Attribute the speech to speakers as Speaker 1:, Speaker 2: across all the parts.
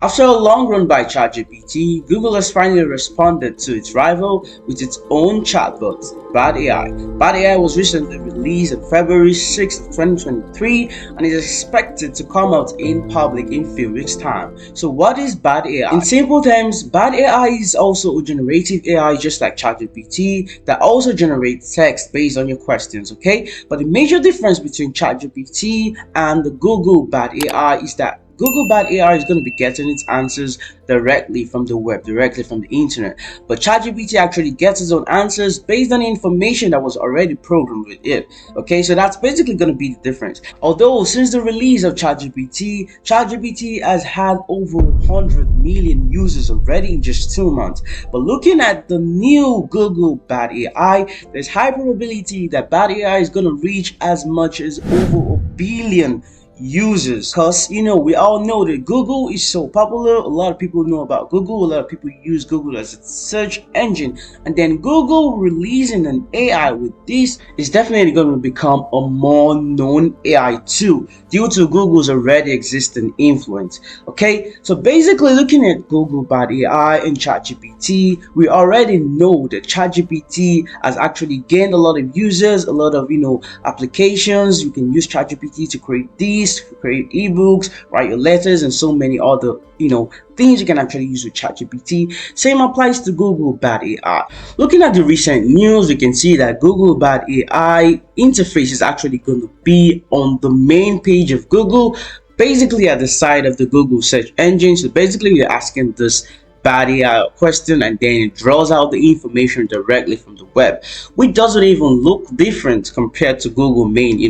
Speaker 1: After a long run by ChatGPT, Google has finally responded to its rival with its own chatbot, bardai. Bardai was recently released on February 6th of 2023 and is expected to come out in public in a few weeks' time. So what is bardai? In simple terms, bardai is also a generative AI just like ChatGPT that also generates text based on your questions, okay? But the major difference between ChatGPT and the Google bardai is that Google Bard AI is going to be getting its answers directly from the web, directly from the internet. But ChatGPT actually gets its own answers based on the information that was already programmed with it. Okay, so that's basically going to be the difference. Although since the release of ChatGPT has had over 100 million users already in just 2 months. But looking at the new Google Bard AI, there's high probability that Bard AI is going to reach as much as over 1 billion users, because we all know that Google is so popular. A lot of people know about Google, a lot of people use Google as a search engine, and then Google releasing an AI with this is definitely going to become a more known AI tool due to Google's already existing influence. Okay, so basically looking at Google Bard AI and ChatGPT, we already know that ChatGPT has actually gained a lot of users, a lot of applications. You can use ChatGPT to create these, create ebooks, write your letters, and so many other things you can actually use with ChatGPT. Same applies to Google Bard AI. Looking at the recent news, we can see that Google Bard AI interface is actually going to be on the main page of Google, basically at the side of the Google search engine. So basically you're asking this Bard AI question and then it draws out the information directly from the web, which doesn't even look different compared to Google main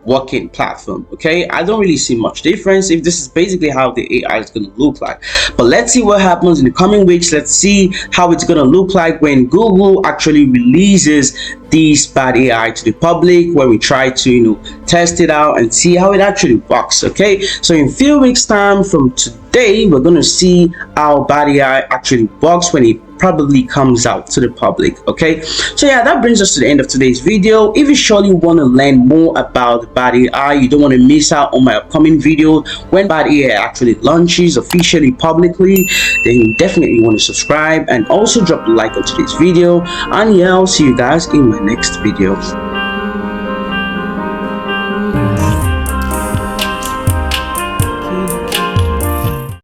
Speaker 1: working platform. Okay, I don't really see much difference if this is basically how the AI is going to look like. But let's see what happens in the coming weeks. Let's see how it's going to look like when Google actually releases this Bard AI to the public, where we try to test it out and see how it actually works. Okay, so in a few weeks time from today, we're going to see how Bard AI actually works when it probably comes out to the public. Okay, so yeah, that brings us to the end of today's video. If you surely want to learn more about Bard AI, you don't want to miss out on my upcoming video when Bard AI actually launches officially publicly, then you definitely want to subscribe and also drop a like on today's video. And yeah, I'll see you guys in my next video.